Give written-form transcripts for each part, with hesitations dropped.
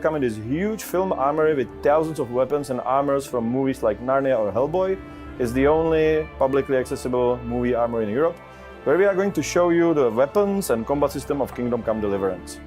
welcoming this huge film armory with thousands of weapons and armors from movies like Narnia or Hellboy, is the only publicly accessible movie armor in Europe, where we are going to show you the weapons and combat system of Kingdom Come: Deliverance.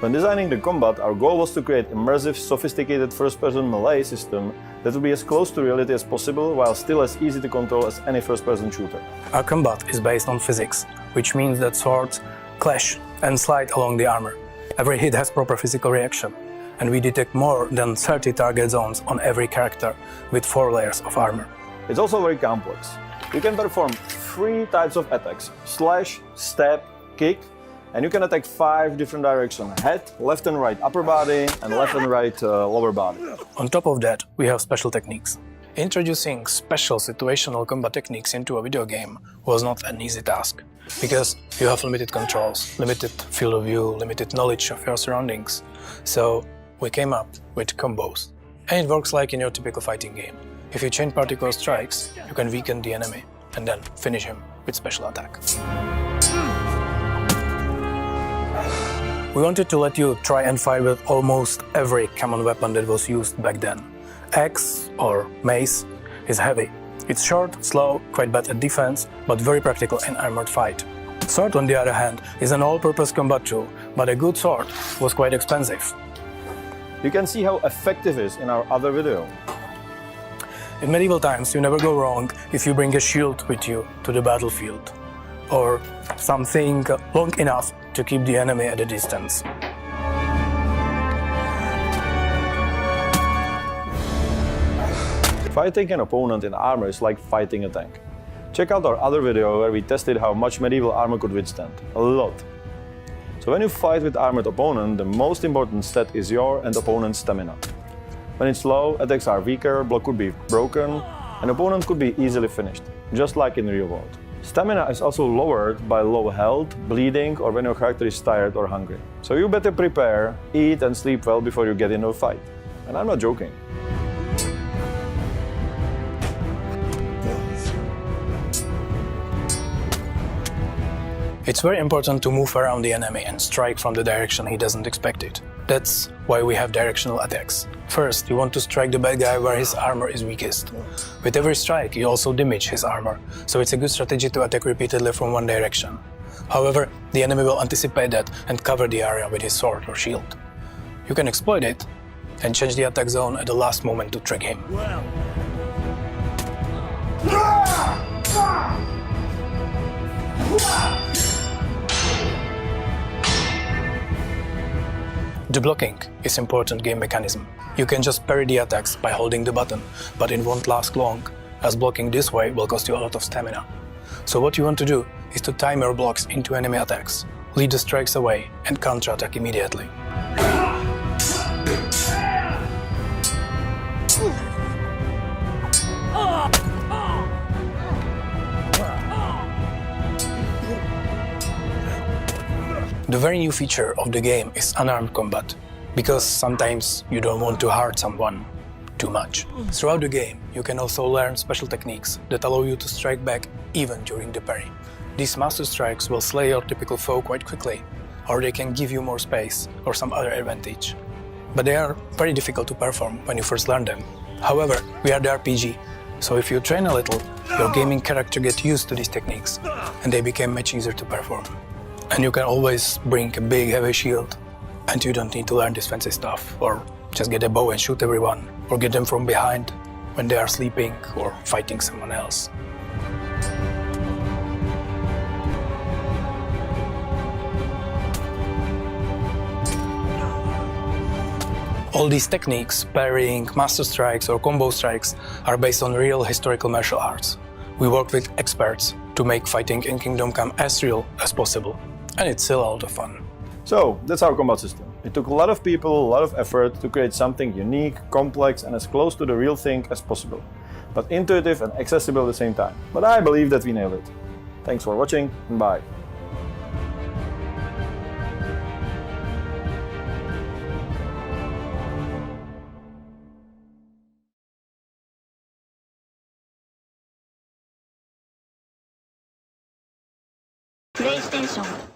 When designing the combat, our goal was to create immersive, sophisticated first-person melee system that would be as close to reality as possible, while still as easy to control as any first-person shooter. Our combat is based on physics, which means that swords clash and slide along the armor. Every hit has proper physical reaction, and we detect more than 30 target zones on every character with 4 layers of armor. It's also very complex. You can perform 3 types of attacks: slash, stab, kick, and you can attack 5 different directions: head, left and right upper body, and left and right lower body. On top of that, we have special techniques. Introducing special situational combat techniques into a video game was not an easy task, because you have limited controls, limited field of view, limited knowledge of your surroundings. So we came up with combos. And it works like in your typical fighting game. If you chain particle strikes, you can weaken the enemy and then finish him with special attack. We wanted to let you try and fight with almost every common weapon that was used back then. Axe, or mace, is heavy. It's short, slow, quite bad at defense, but very practical in armored fight. Sword, on the other hand, is an all-purpose combat tool, but a good sword was quite expensive. You can see how effective it is in our other video. In medieval times, you never go wrong if you bring a shield with you to the battlefield, or something long enough to keep the enemy at a distance. Fighting an opponent in armor is like fighting a tank. Check out our other video where we tested how much medieval armor could withstand. A lot. So when you fight with armored opponent, the most important stat is your and opponent's stamina. When it's low, attacks are weaker, block could be broken, and opponent could be easily finished, just like in the real world. Stamina is also lowered by low health, bleeding, or when your character is tired or hungry. So you better prepare, eat and sleep well before you get into a fight. And I'm not joking. It's very important to move around the enemy and strike from the direction he doesn't expect it. That's why we have directional attacks. First, you want to strike the bad guy where his armor is weakest. With every strike, you also damage his armor, so it's a good strategy to attack repeatedly from one direction. However, the enemy will anticipate that and cover the area with his sword or shield. You can exploit it and change the attack zone at the last moment to trick him. The blocking is an important game mechanism. You can just parry the attacks by holding the button, but it won't last long, as blocking this way will cost you a lot of stamina. So what you want to do is to time your blocks into enemy attacks, lead the strikes away, and counter-attack immediately. The very new feature of the game is unarmed combat, because sometimes you don't want to hurt someone too much. Throughout the game, you can also learn special techniques that allow you to strike back even during the parry. These master strikes will slay your typical foe quite quickly, or they can give you more space or some other advantage. But they are very difficult to perform when you first learn them. However, we are the RPG, so if you train a little, your gaming character gets used to these techniques, and they become much easier to perform. And you can always bring a big heavy shield, and you don't need to learn this fancy stuff, or just get a bow and shoot everyone, or get them from behind when they are sleeping or fighting someone else. All these techniques, parrying, master strikes or combo strikes, are based on real historical martial arts. We work with experts to make fighting in Kingdom Come as real as possible. And it's still a lot of fun. So, that's our combat system. It took a lot of people, a lot of effort to create something unique, complex, and as close to the real thing as possible, but intuitive and accessible at the same time. But I believe that we nailed it. Thanks for watching, and bye. プレイステーション